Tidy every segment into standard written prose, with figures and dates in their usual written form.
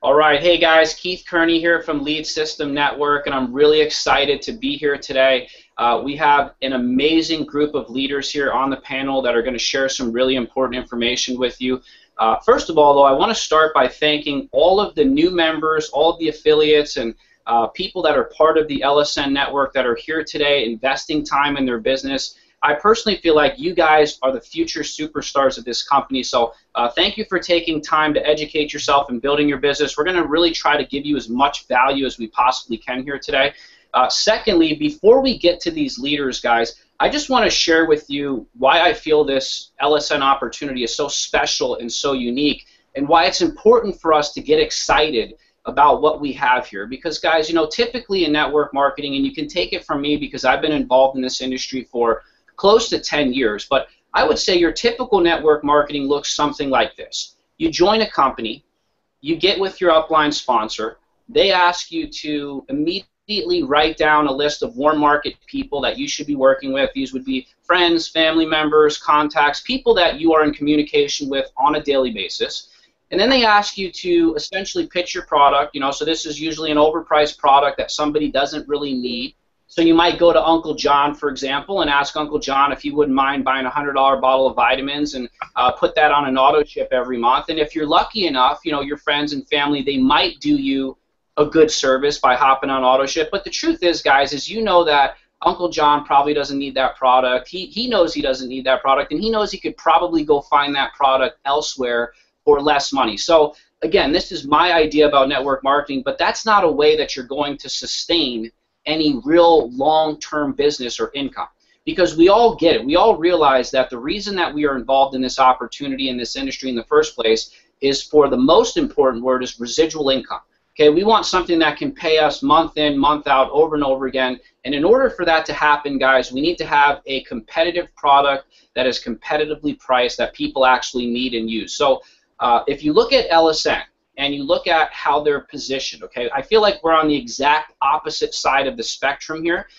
All right, hey guys, Keith Kearney here from Lead System Network, and I'm really excited to be here today. We have an amazing group of leaders here on the panel that are going to share some really important information with you. First of all, though, I want to start by thanking all of the new members, all of the affiliates, and people that are part of the LSN network that are here today investing time in their business. I personally feel like you guys are the future superstars of this company, so thank you for taking time to educate yourself and building your business. We're going to really try to give you as much value as we possibly can here today. Secondly, before we get to these leaders, guys, I just want to share with you why I feel this LSN opportunity is so special and so unique, and why it's important for us to get excited about what we have here. Because, guys, you know, typically in network marketing, and you can take it from me because I've been involved in this industry for close to 10 years, but I would say your typical network marketing looks something like this. You join a company, you get with your upline sponsor, they ask you to immediately write down a list of warm market people that you should be working with. These would be friends, family members, contacts, people that you are in communication with on a daily basis. And then they ask you to essentially pitch your product, you know, so this is usually an overpriced product that somebody doesn't really need. So you might go to Uncle John, for example, and ask Uncle John if he wouldn't mind buying a $100 bottle of vitamins and put that on an auto ship every month. And if you're lucky enough, you know, your friends and family, they might do you a good service by hopping on auto ship. But the truth is, guys, is you know that Uncle John probably doesn't need that product. He knows he doesn't need that product, and he knows he could probably go find that product elsewhere for less money. So, again, this is my idea about network marketing, but that's not a way that you're going to sustain any real long-term business or income, because we all get it. We all realize that the reason that we are involved in this opportunity in this industry in the first place is, for the most important word, is residual income. Okay, we want something that can pay us month in, month out, over and over again, and in order for that to happen, guys, we need to have a competitive product that is competitively priced that people actually need and use. So if you look at LSN, and you look at how they're positioned, okay, I feel like we're on the exact opposite side of the spectrum here,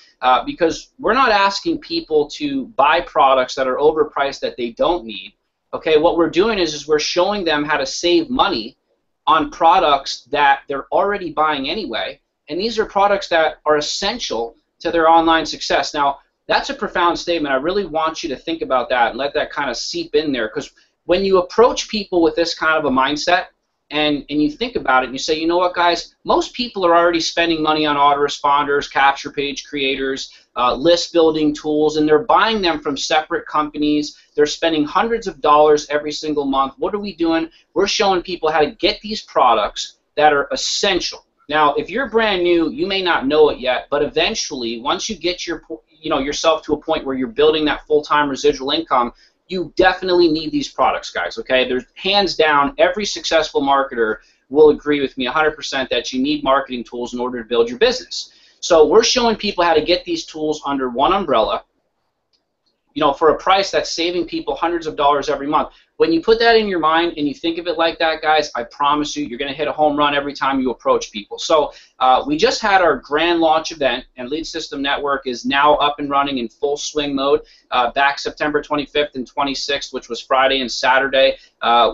because we're not asking people to buy products that are overpriced that they don't need. Okay, what we're doing is we're showing them how to save money on products that they're already buying anyway, and these are products that are essential to their online success. Now, that's a profound statement. I really want you to think about that and let that kind of seep in there, because when you approach people with this kind of a mindset, and you think about it and you say, you know what, guys, most people are already spending money on autoresponders, capture page creators, list building tools, and they're buying them from separate companies. They're spending hundreds of dollars every single month. What are we doing? We're showing people how to get these products that are essential. Now, if you're brand new, you may not know it yet, but eventually, once you get yourself to a point where you're building that full-time residual income, you definitely need these products, guys, okay? There's hands down, every successful marketer will agree with me 100% that you need marketing tools in order to build your business. So we're showing people how to get these tools under one umbrella, you know, for a price that's saving people hundreds of dollars every month. When you put that in your mind and you think of it like that, guys, I promise you, you're going to hit a home run every time you approach people. So we just had our grand launch event, and Lead System Network is now up and running in full swing mode. Back September 25th and 26th, which was Friday and Saturday,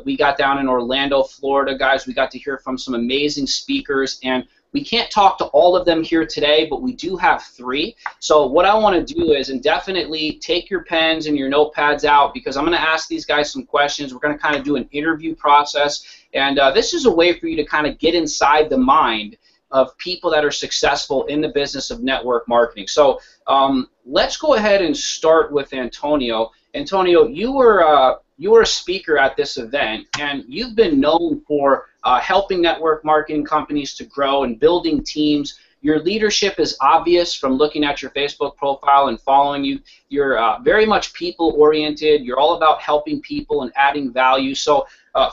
we got down in Orlando, Florida, guys. We got to hear from some amazing speakers, and we can't talk to all of them here today, but we do have 3. So what I want to do is, and definitely take your pens and your notepads out, because I'm going to ask these guys some questions. We're going to kind of do an interview process, and this is a way for you to kind of get inside the mind of people that are successful in the business of network marketing. So let's go ahead and start with Antonio. Antonio, you were a speaker at this event, and you've been known for helping network marketing companies to grow and building teams. Your leadership is obvious from looking at your Facebook profile and following you. You're very much people-oriented. You're all about helping people and adding value. So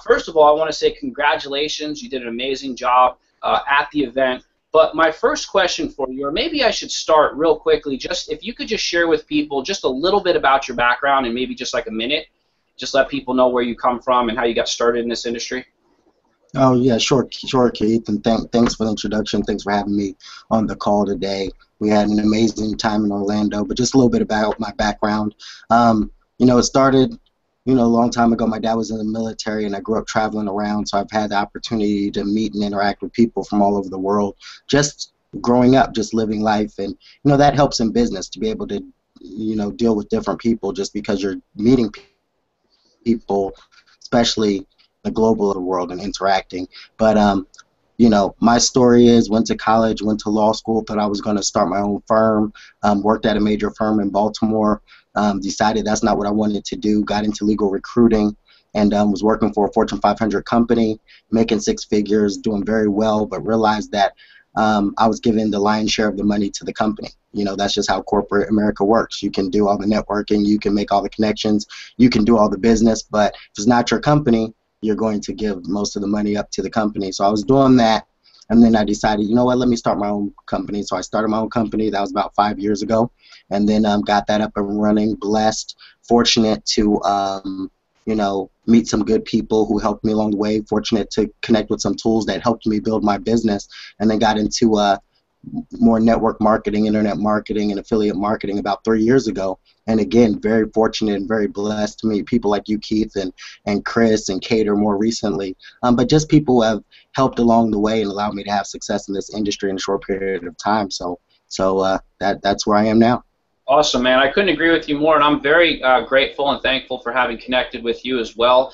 first of all, I want to say congratulations. You did an amazing job at the event. But my first question for you, or maybe I should start real quickly, just if you could just share with people just a little bit about your background, and maybe just like a minute, just let people know where you come from and how you got started in this industry. Oh, yeah, sure, Keith, and thanks for the introduction. Thanks for having me on the call today. We had an amazing time in Orlando, but just a little bit about my background. You know, it started a long time ago, my dad was in the military, and I grew up traveling around, so I've had the opportunity to meet and interact with people from all over the world. Just growing up, just living life, and that helps in business to be able to, deal with different people, just because you're meeting people, especially the global world, and interacting. But my story is went to college, went to law school, thought I was going to start my own firm, worked at a major firm in Baltimore, decided that's not what I wanted to do, got into legal recruiting, and was working for a Fortune 500 company, making six figures, doing very well, but realized that I was giving the lion's share of the money to the company. That's just how corporate America works. You can do all the networking, you can make all the connections, you can do all the business, but if it's not your company, you're going to give most of the money up to the company. So I was doing that, and then I decided, you know what, let me start my own company. So I started my own company. That was about 5 years ago, and then got that up and running. Blessed, fortunate to meet some good people who helped me along the way. Fortunate to connect with some tools that helped me build my business, and then got into more network marketing, internet marketing, and affiliate marketing about 3 years ago. And again, very fortunate and very blessed to meet people like you, Keith, and Chris, and Cater more recently. But just people who have helped along the way and allowed me to have success in this industry in a short period of time. So that's where I am now. Awesome, man. I couldn't agree with you more, and I'm very grateful and thankful for having connected with you as well.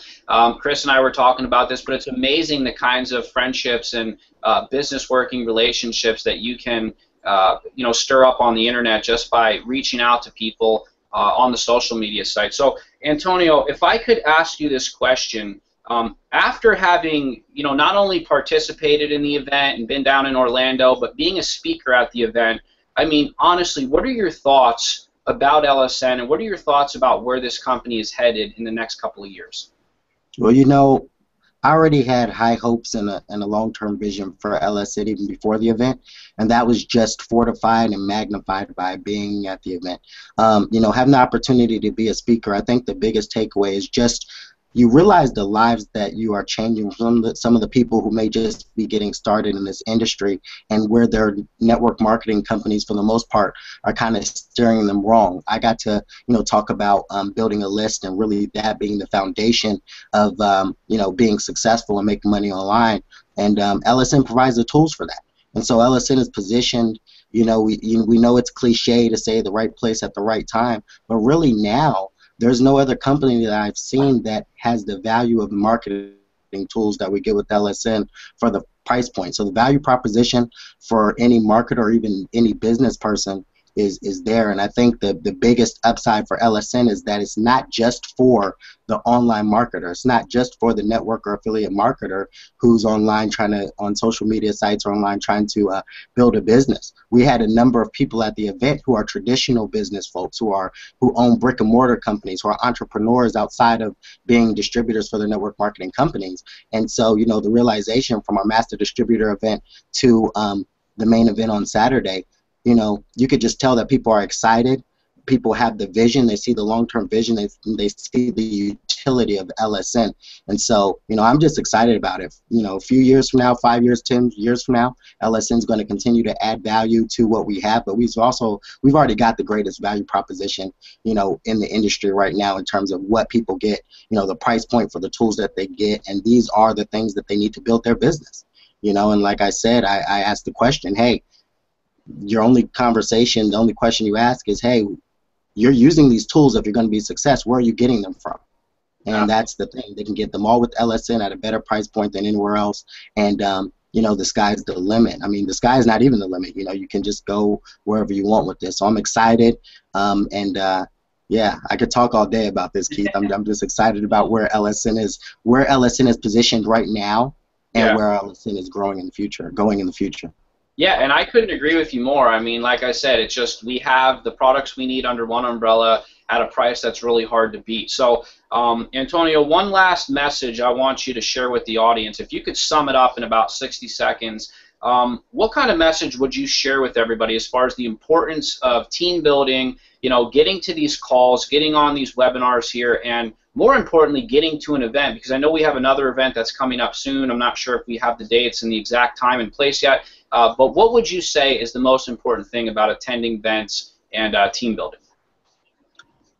Chris and I were talking about this, but it's amazing the kinds of friendships and business working relationships that you can stir up on the internet just by reaching out to people on the social media site. So, Antonio, if I could ask you this question, after having not only participated in the event and been down in Orlando, but being a speaker at the event, I mean, honestly, what are your thoughts about LSN, and what are your thoughts about where this company is headed in the next couple of years? Well, I already had high hopes and a long-term vision for LSN even before the event, and that was just fortified and magnified by being at the event. Having the opportunity to be a speaker, I think the biggest takeaway is just you realize the lives that you are changing from some of the people who may just be getting started in this industry, and where their network marketing companies, for the most part, are kind of steering them wrong. I got to talk about building a list, and really that being the foundation of being successful and making money online. And LSN provides the tools for that. And so LSN is positioned. We know it's cliche to say the right place at the right time, but really now there's no other company that I've seen that has the value of marketing tools that we get with LSN for the price point. So the value proposition for any marketer or even any business person is there. And I think the biggest upside for LSN is that it's not just for the online marketer. It's not just for the network or affiliate marketer who's online on social media sites or online trying to build a business. We had a number of people at the event who are traditional business folks, who own brick and mortar companies, who are entrepreneurs outside of being distributors for their network marketing companies. And so, the realization from our master distributor event to the main event on Saturday, you could just tell that people are excited. People have the vision. They see the long-term vision. They see the utility of LSN. And so, I'm just excited about it. A few years from now, 5 years, 10 years from now, LSN is going to continue to add value to what we have. But we've already got the greatest value proposition, in the industry right now in terms of what people get, the price point for the tools that they get. And these are the things that they need to build their business. And like I said, I asked the question, hey, the only question you ask is, hey, you're using these tools. If you're going to be a success, where are you getting them from? And that's the thing. They can get them all with LSN at a better price point than anywhere else. And, the sky's the limit. I mean, the sky is not even the limit. You can just go wherever you want with this. So I'm excited. Yeah, I could talk all day about this, Keith. I'm just excited about where LSN is positioned right now, and where LSN is going in the future. Yeah, and I couldn't agree with you more. I mean, like I said, it's just we have the products we need under one umbrella at a price that's really hard to beat. So, Antonio, one last message I want you to share with the audience. If you could sum it up in about 60 seconds, what kind of message would you share with everybody as far as the importance of team building, getting to these calls, getting on these webinars here, and more importantly, getting to an event? Because I know we have another event that's coming up soon. I'm not sure if we have the dates and the exact time and place yet. But what would you say is the most important thing about attending events and team building?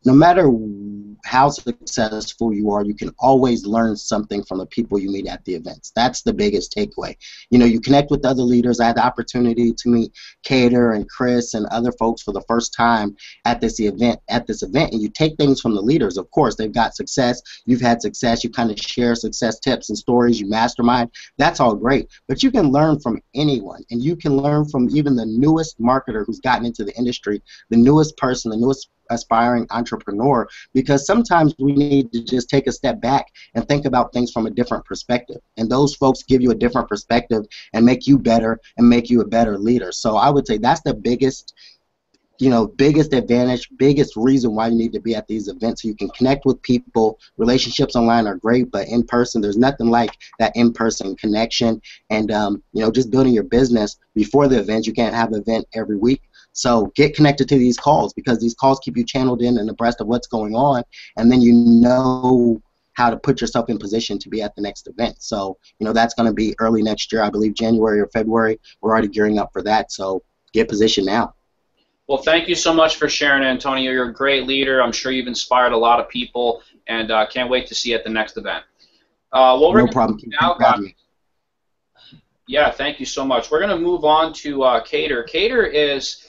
No matter how successful you are, you can always learn something from the people you meet at the events. That's the biggest takeaway. You know, you connect with other leaders. I had the opportunity to meet Cater and Chris and other folks for the first time at this event, and you take things from the leaders. Of course, they've got success. You've had success. You kind of share success tips and stories. You mastermind. That's all great. But you can learn from anyone, and you can learn from even the newest marketer who's gotten into the industry, the newest person, the newest aspiring entrepreneur, because sometimes we need to just take a step back and think about things from a different perspective. And those folks give you a different perspective and make you better and make you a better leader. So I would say that's the biggest, biggest advantage, biggest reason why you need to be at these events, so you can connect with people. Relationships online are great, but in person, there's nothing like that in-person connection. And just building your business before the event. You can't have an event every week. So get connected to these calls, because these calls keep you channeled in and abreast of what's going on, and then you know how to put yourself in position to be at the next event. So, that's going to be early next year, I believe January or February. We're already gearing up for that, so get positioned now. Well, thank you so much for sharing, Antonio. You're a great leader. I'm sure you've inspired a lot of people, and can't wait to see you at the next event. No problem. Yeah, thank you so much. We're going to move on to Cater. Cater is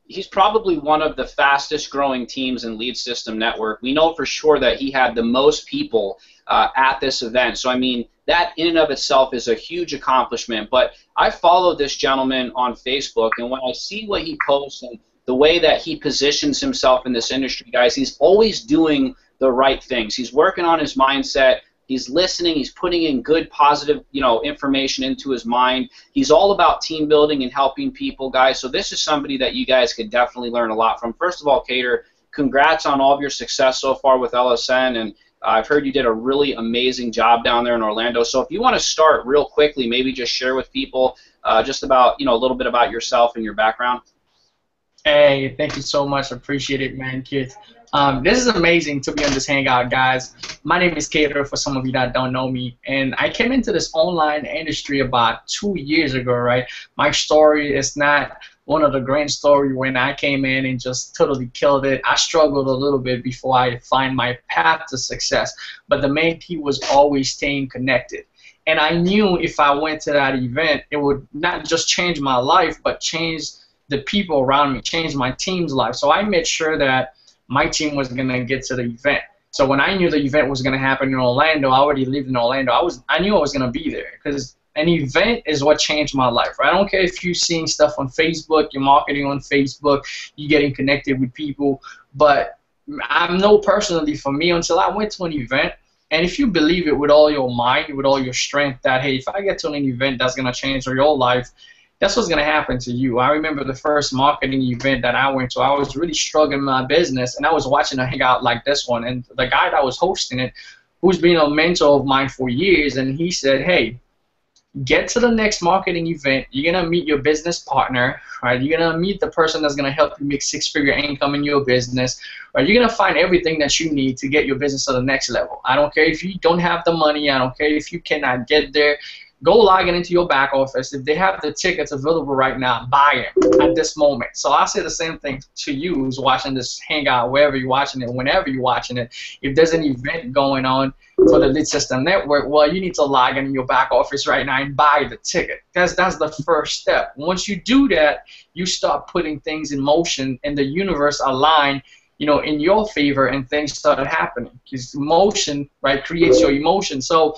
he's probably one of the fastest growing teams in Lead System Network. We know for sure that he had the most people at this event. So, I mean, that in and of itself is a huge accomplishment. But I follow this gentleman on Facebook, and when I see what he posts and the way that he positions himself in this industry, guys, he's always doing the right things. He's working on his mindset. He's listening. He's putting in good, positive, information into his mind. He's all about team building and helping people, guys. So this is somebody that you guys could definitely learn a lot from. First of all, Cater, congrats on all of your success so far with LSN, and I've heard you did a really amazing job down there in Orlando. So if you want to start real quickly, maybe just share with people just about, a little bit about yourself and your background. Hey, thank you so much. Appreciate it, man, kid. This is amazing to be on this Hangout, guys. My name is Cater, for some of you that don't know me, and I came into this online industry about 2 years ago, right? My story is not one of the grand story when I came in and just totally killed it. I struggled a little bit before I find my path to success, but the main key was always staying connected. And I knew if I went to that event, it would not just change my life, but change the people around me, change my team's life. So I made sure that my team was going to get to the event. So when I knew the event was going to happen in Orlando, I already lived in Orlando. I knew I was going to be there, because an event is what changed my life. Right? I don't care if you're seeing stuff on Facebook, you're marketing on Facebook, you're getting connected with people, but I know personally for me, until I went to an event, and if you believe it with all your mind, with all your strength, that, hey, if I get to an event that's going to change your life, that's what's going to happen to you. I remember the first marketing event that I went to. I was really struggling in my business, and I was watching a hangout like this one, and the guy that was hosting it, who's been a mentor of mine for years, and he said, hey, get to the next marketing event. You're going to meet your business partner, right? You're going to meet the person that's going to help you make six-figure income in your business, right? You're going to find everything that you need to get your business to the next level. I don't care if you don't have the money. I don't care if you cannot get there. Go log in into your back office. If they have the tickets available right now, buy them at this moment. So I say the same thing to you who's watching this Hangout, wherever you're watching it, whenever you're watching it. If there's an event going on for the Lead System Network, well, you need to log in your back office right now and buy the ticket. That's the first step. Once you do that, you start putting things in motion, and the universe align, in your favor, and things start happening. Because motion, right, creates your emotion. So,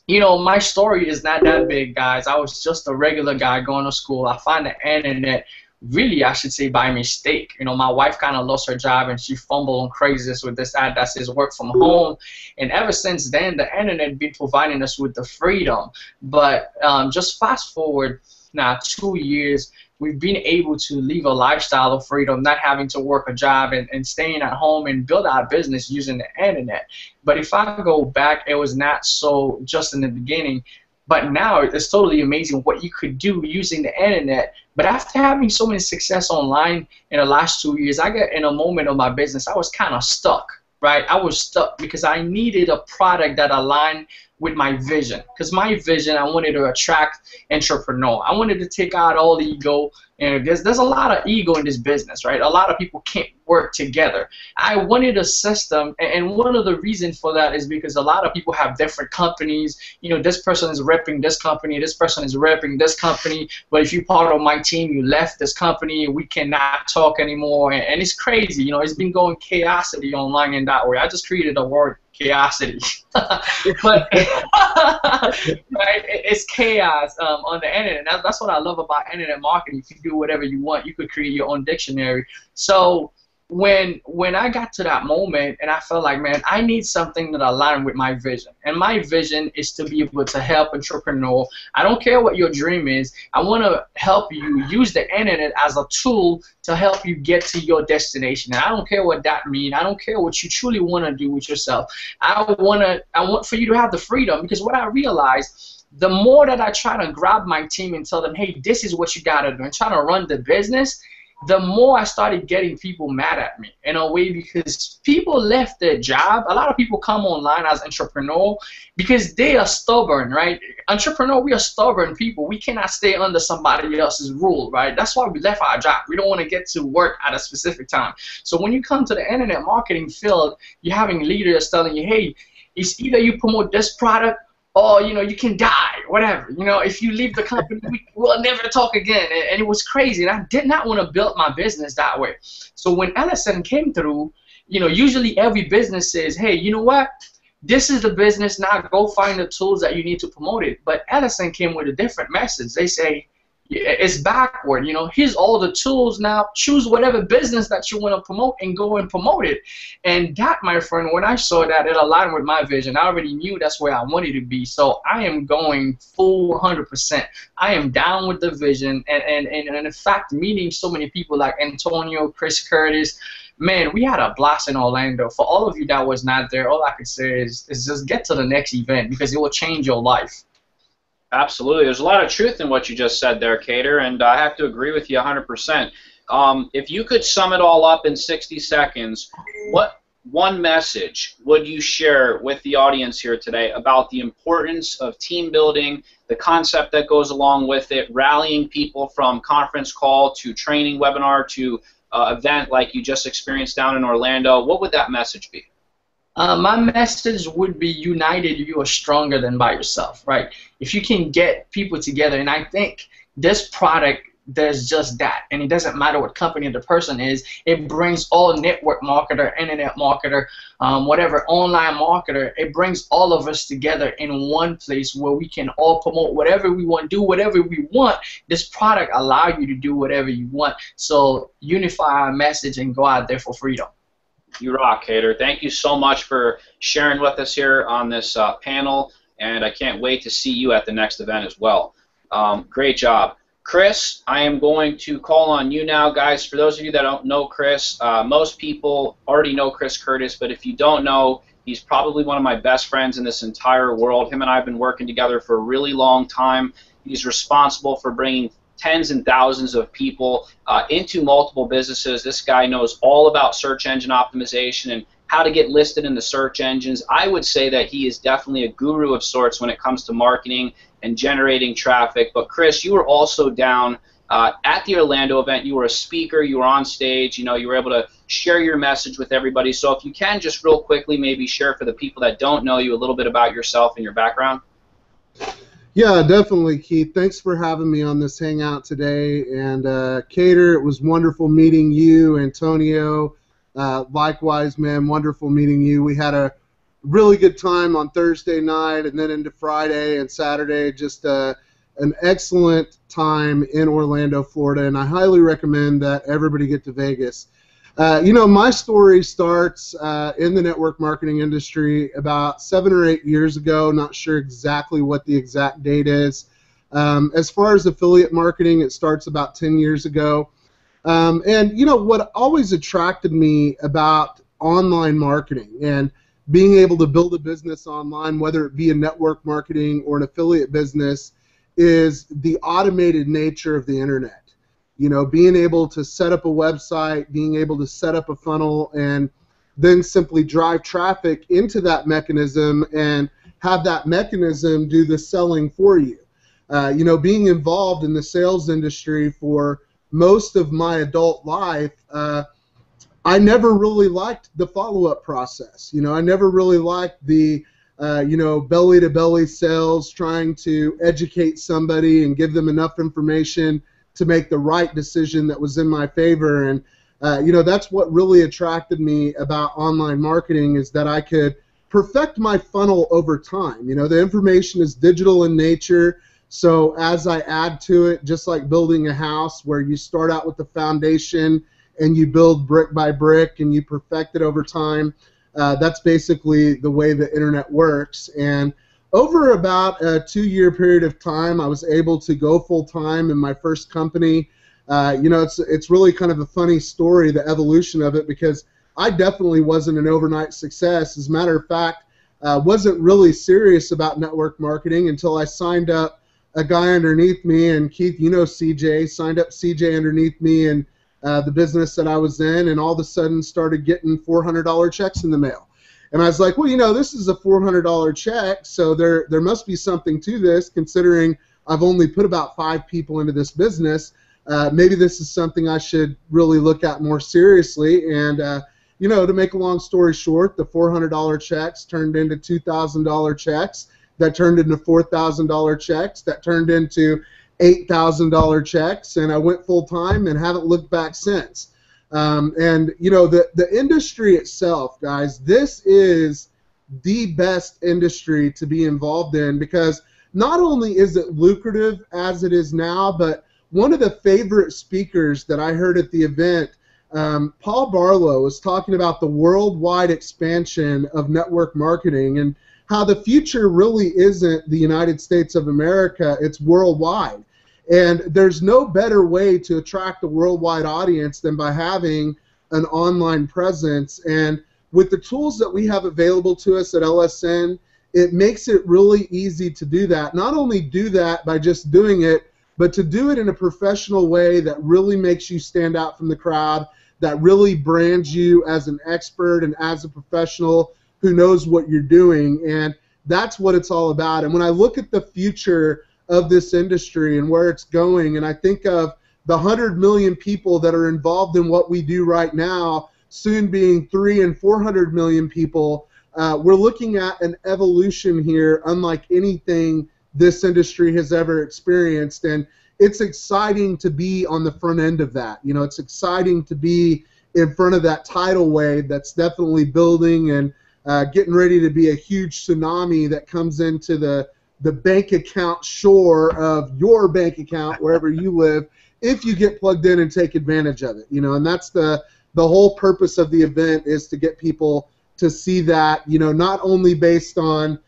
my story is not that big, guys. I was just a regular guy going to school. I found the internet, really, I should say, by mistake. My wife kind of lost her job, and she fumbled on Craigslist with this ad that says work from home. And ever since then, the internet been providing us with the freedom. But just fast forward now 2 years, we've been able to live a lifestyle of freedom, not having to work a job and staying at home and build our business using the internet. But if I go back, it was not so just in the beginning. But now it's totally amazing what you could do using the internet. But after having so much success online in the last 2 years, I got in a moment of my business, I was kind of stuck, right? I was stuck because I needed a product that aligned with my vision. Because my vision, I wanted to attract entrepreneur. I wanted to take out all the ego. And there's a lot of ego in this business, right? A lot of people can't work together. I wanted a system, and one of the reasons for that is because a lot of people have different companies. You know, this person is repping this company, this person is repping this company, but if you're part of my team, you left this company, we cannot talk anymore, and it's crazy. You know, it's been going chaosity online in that way. I just created a word, chaosity. But right, it's chaos on the internet. That's what I love about internet marketing. If you do whatever you want, you could create your own dictionary. So when I got to that moment and I felt like, man, I need something that aligned with my vision. And my vision is to be able to help entrepreneurs. I don't care what your dream is. I want to help you use the internet as a tool to help you get to your destination. And I don't care what that means. I don't care what you truly want to do with yourself. I want for you to have the freedom, because what I realized, the more that I try to grab my team and tell them, hey, this is what you got to do, and try to run the business, the more I started getting people mad at me in a way, because people left their job. A lot of people come online as entrepreneur because they are stubborn, right? Entrepreneur, we are stubborn people. We cannot stay under somebody else's rule, right? That's why we left our job. We don't want to get to work at a specific time. So when you come to the internet marketing field, you're having leaders telling you, hey, it's either you promote this product or, you know, you can die, whatever. You know, if you leave the company, we'll never talk again. And it was crazy. And I did not want to build my business that way. So when LSN came through, you know, usually every business says, hey, you know what? This is the business. Now go find the tools that you need to promote it. But LSN came with a different message. They say, it's backward, you know, here's all the tools, now choose whatever business that you want to promote and go and promote it. And that, my friend, when I saw that, it aligned with my vision. I already knew that's where I wanted to be, so I am going full 100%. I am down with the vision, and in fact, meeting so many people like Antonio, Chris Curtis, man, we had a blast in Orlando. For all of you that was not there, all I could say is just get to the next event, because it will change your life. Absolutely. There's a lot of truth in what you just said there, Cater, and I have to agree with you 100%. If you could sum it all up in 60 seconds, what one message would you share with the audience here today about the importance of team building, the concept that goes along with it, rallying people from conference call to training webinar to event like you just experienced down in Orlando? What would that message be? My message would be, united, you are stronger than by yourself, right? If you can get people together, and I think this product does just that, and it doesn't matter what company the person is, it brings all network marketer, internet marketer, whatever, online marketer, it brings all of us together in one place where we can all promote whatever we want, do whatever we want. This product allows you to do whatever you want. So unify our message and go out there for freedom. You rock, Cater. Thank you so much for sharing with us here on this panel, and I can't wait to see you at the next event as well. Great job. Chris, I am going to call on you now, guys. For those of you that don't know Chris, most people already know Chris Curtis, but if you don't know, he's probably one of my best friends in this entire world. Him and I have been working together for a really long time. He's responsible for bringing tens and thousands of people into multiple businesses. This guy knows all about search engine optimization and how to get listed in the search engines. I would say that he is definitely a guru of sorts when it comes to marketing and generating traffic. But Chris, you were also down at the Orlando event. You were a speaker. You were on stage. You know, you were able to share your message with everybody. So if you can just real quickly maybe share for the people that don't know you a little bit about yourself and your background. Yeah, definitely, Keith. Thanks for having me on this Hangout today. And Cater, it was wonderful meeting you. Antonio, likewise, man, wonderful meeting you. We had a really good time on Thursday night and then into Friday and Saturday. Just an excellent time in Orlando, Florida, and I highly recommend that everybody get to Vegas. You know, my story starts in the network marketing industry about 7 or 8 years ago. Not sure exactly what the exact date is. As far as affiliate marketing, it starts about 10 years ago. And, you know, what always attracted me about online marketing and being able to build a business online, whether it be a network marketing or an affiliate business, is the automated nature of the internet. You know, being able to set up a website, being able to set up a funnel, and then simply drive traffic into that mechanism and have that mechanism do the selling for you. You know, being involved in the sales industry for most of my adult life, I never really liked the follow-up process. You know, I never really liked the, you know, belly-to-belly sales, trying to educate somebody and give them enough information to make the right decision that was in my favor. And, you know, that's what really attracted me about online marketing, is that I could perfect my funnel over time. You know, the information is digital in nature, so as I add to it, just like building a house where you start out with the foundation and you build brick by brick and you perfect it over time, that's basically the way the internet works. And over about a 2-year period of time, I was able to go full-time in my first company. You know, it's really kind of a funny story, the evolution of it, because I definitely wasn't an overnight success. As a matter of fact, wasn't really serious about network marketing until I signed up a guy underneath me, and Keith, you know CJ, signed up CJ underneath me in the business that I was in, and all of a sudden started getting $400 checks in the mail. And I was like, well, you know, this is a $400 check, so there must be something to this, considering I've only put about 5 people into this business. Maybe this is something I should really look at more seriously. And, you know, to make a long story short, the $400 checks turned into $2,000 checks, that turned into $4,000 checks, that turned into $8,000 checks, and I went full-time and haven't looked back since. And, you know, the industry itself, guys, this is the best industry to be involved in, because not only is it lucrative as it is now, but one of the favorite speakers that I heard at the event, Paul Barlow, was talking about the worldwide expansion of network marketing and how the future really isn't the United States of America, it's worldwide. And there's no better way to attract a worldwide audience than by having an online presence. And with the tools that we have available to us at LSN, it makes it really easy to do that. Not only do that by just doing it, but to do it in a professional way that really makes you stand out from the crowd, that really brands you as an expert and as a professional who knows what you're doing. And that's what it's all about. And when I look at the future of this industry and where it's going, and I think of the 100 million people that are involved in what we do right now, soon being 300 and 400 million people, we're looking at an evolution here unlike anything this industry has ever experienced. And it's exciting to be on the front end of that. You know, it's exciting to be in front of that tidal wave that's definitely building and getting ready to be a huge tsunami that comes into the bank account shore of your bank account wherever you live, if you get plugged in and take advantage of it. You know, and that's the whole purpose of the event, is to get people to see that, you know, not only based on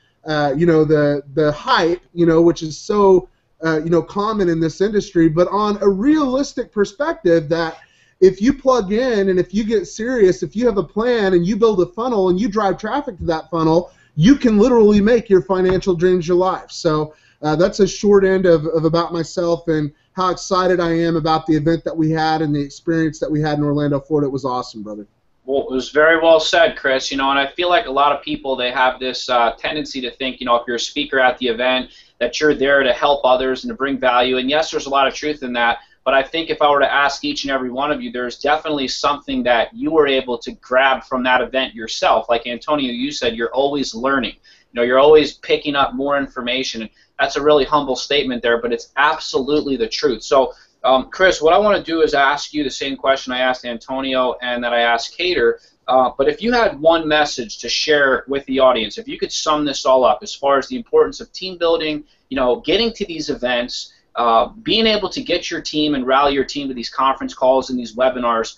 you know, the hype, you know, which is so you know, common in this industry, but on a realistic perspective, that if you plug in and if you get serious, if you have a plan and you build a funnel and you drive traffic to that funnel, you can literally make your financial dreams your life. So that's a short end of about myself and how excited I am about the event that we had and the experience that we had in Orlando, Florida. It was awesome, brother. Well, it was very well said, Chris. You know, and I feel like a lot of people, they have this tendency to think, you know, if you're a speaker at the event, that you're there to help others and to bring value. And yes, there's a lot of truth in that. But I think if I were to ask each and every one of you, there's definitely something that you were able to grab from that event yourself. Like Antonio, you said, you're always learning. You know, you're always picking up more information. And that's a really humble statement there, but it's absolutely the truth. So, Chris, what I want to do is ask you the same question I asked Antonio and that I asked Cater. But if you had one message to share with the audience, if you could sum this all up as far as the importance of team building, you know, getting to these events, being able to get your team and rally your team to these conference calls and these webinars,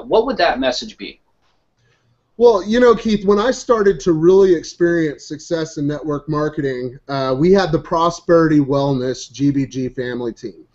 what would that message be? Well, you know, Keith, when I started to really experience success in network marketing, we had the Prosperity Wellness GBG family team.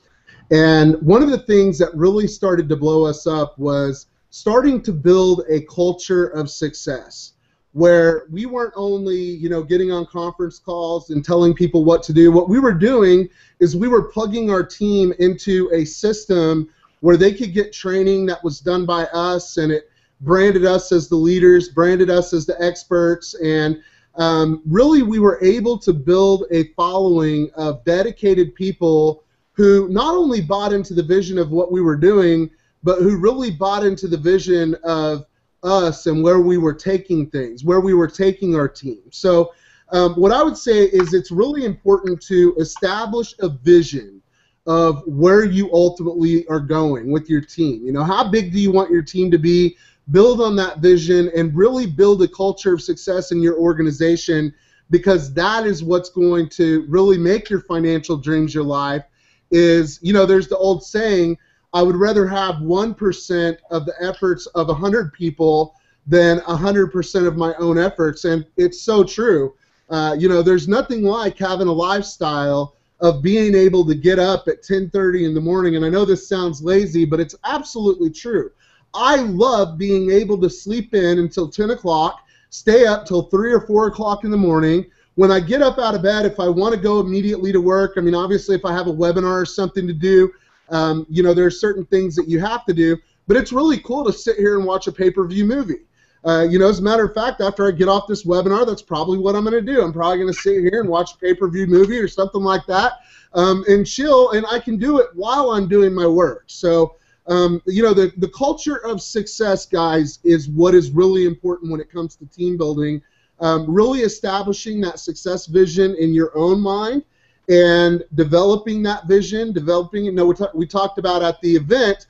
And one of the things that really started to blow us up was starting to build a culture of success, where we weren't only, you know, getting on conference calls and telling people what to do. What we were doing is we were plugging our team into a system where they could get training that was done by us, and it branded us as the leaders, branded us as the experts, and really we were able to build a following of dedicated people who not only bought into the vision of what we were doing, but who really bought into the vision of us and where we were taking things, where we were taking our team. So what I would say is it's really important to establish a vision of where you ultimately are going with your team. You know, how big do you want your team to be? Build on that vision and really build a culture of success in your organization, because that is what's going to really make your financial dreams your life. Is, you know, there's the old saying, I would rather have 1% of the efforts of 100 people than 100% of my own efforts. And it's so true. You know, there's nothing like having a lifestyle of being able to get up at 10:30 in the morning. And I know this sounds lazy, but it's absolutely true. I love being able to sleep in until 10 o'clock, stay up till 3 or 4 o'clock in the morning. When I get up out of bed, if I want to go immediately to work, I mean, obviously if I have a webinar or something to do, you know, there are certain things that you have to do, but it's really cool to sit here and watch a pay-per-view movie. You know, as a matter of fact, after I get off this webinar, that's probably what I'm going to do. I'm probably going to sit here and watch a pay-per-view movie or something like that, and chill, and I can do it while I'm doing my work. So, you know, the culture of success, guys, is what is really important when it comes to team building. Really establishing that success vision in your own mind and developing that vision, you know, we talked about at the event,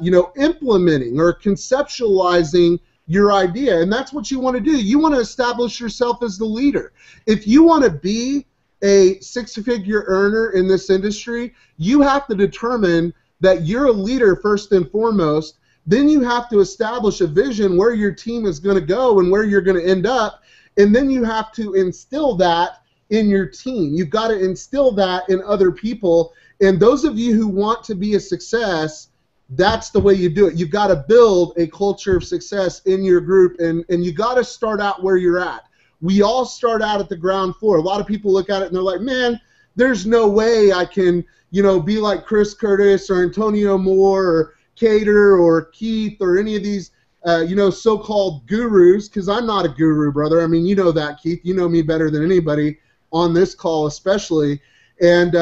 you know, implementing or conceptualizing your idea. And that's what you want to do. You want to establish yourself as the leader. If you want to be a six-figure earner in this industry, you have to determine that you're a leader first and foremost. Then you have to establish a vision where your team is going to go and where you're going to end up. And then you have to instill that in your team. You've got to instill that in other people. And those of you who want to be a success, that's the way you do it. You've got to build a culture of success in your group, and you got to start out where you're at. We all start out at the ground floor. A lot of people look at it and they're like, man, there's no way I can, you know, be like Chris Curtis or Antonio Moore or Cater or Keith or any of these, you know, so-called gurus, because I'm not a guru, brother. I mean, you know that, Keith. You know me better than anybody on this call especially. And,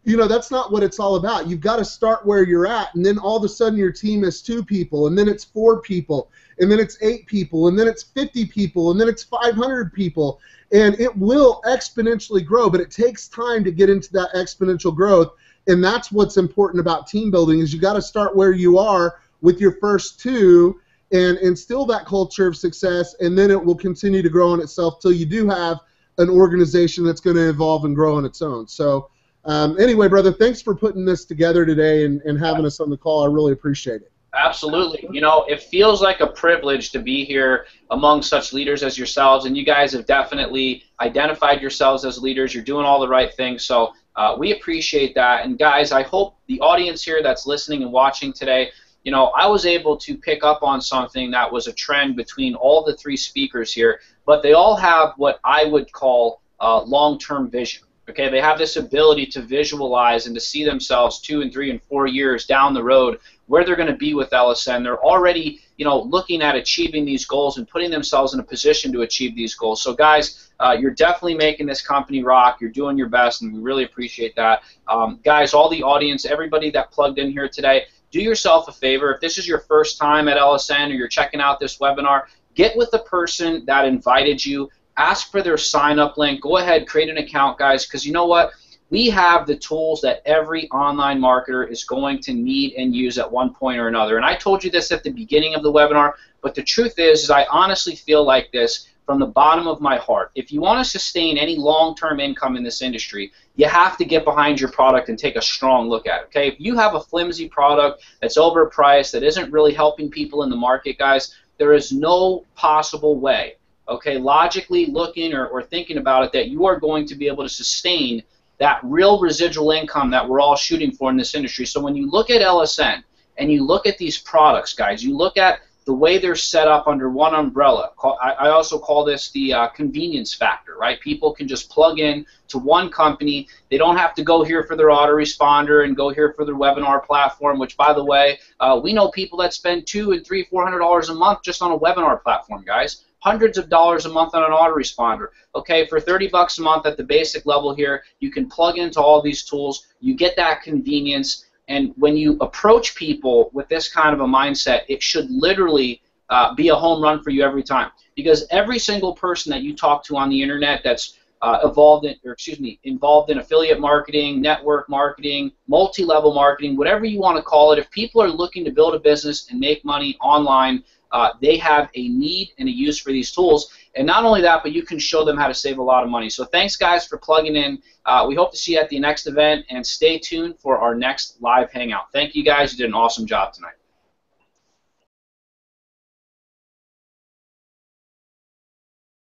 you know, that's not what it's all about. You've got to start where you're at, and then all of a sudden your team is 2 people, and then it's 4 people, and then it's 8 people, and then it's 50 people, and then it's 500 people. And it will exponentially grow, but it takes time to get into that exponential growth. And that's what's important about team building, is you got to start where you are with your first 2 and instill that culture of success, and then it will continue to grow on itself till you do have an organization that's going to evolve and grow on its own. So anyway, brother, thanks for putting this together today and having us on the call. I really appreciate it. Absolutely. You know, it feels like a privilege to be here among such leaders as yourselves, and you guys have definitely identified yourselves as leaders. You're doing all the right things, so we appreciate that. And guys, I hope the audience here that's listening and watching today, you know, I was able to pick up on something that was a trend between all the 3 speakers here, but they all have what I would call long-term vision. Okay, they have this ability to visualize and to see themselves 2 and 3 and 4 years down the road where they're going to be with LSN. They're already, you know, looking at achieving these goals and putting themselves in a position to achieve these goals. So guys, you're definitely making this company rock. You're doing your best, and we really appreciate that. Guys, all the audience, everybody that plugged in here today, do yourself a favor. If this is your first time at LSN or you're checking out this webinar, get with the person that invited you. Ask for their sign-up link. Go ahead, create an account, guys, because you know what? We have the tools that every online marketer is going to need and use at one point or another. And I told you this at the beginning of the webinar, but the truth is I honestly feel like this from the bottom of my heart. If you want to sustain any long-term income in this industry, you have to get behind your product and take a strong look at it. Okay? If you have a flimsy product that's overpriced, that isn't really helping people in the market, guys, there is no possible way, okay, logically looking or thinking about it, that you are going to be able to sustain that real residual income that we're all shooting for in this industry. So when you look at LSN and you look at these products, guys, you look at the way they're set up under one umbrella. I also call this the convenience factor, right? People can just plug in to one company. They don't have to go here for their autoresponder and go here for their webinar platform, which, by the way, we know people that spend $200 and $300, $400 a month just on a webinar platform, guys. hundreds of dollars a month on an autoresponder. Okay, for 30 bucks a month at the basic level here, you can plug into all these tools. You get that convenience, and when you approach people with this kind of a mindset, it should literally be a home run for you every time. Because every single person that you talk to on the internet that's involved in affiliate marketing, network marketing, multi-level marketing, whatever you want to call it, if people are looking to build a business and make money online, they have a need and a use for these tools. And not only that, but you can show them how to save a lot of money. So thanks, guys, for plugging in. We hope to see you at the next event, and stay tuned for our next live hangout. Thank you, guys. You did an awesome job tonight.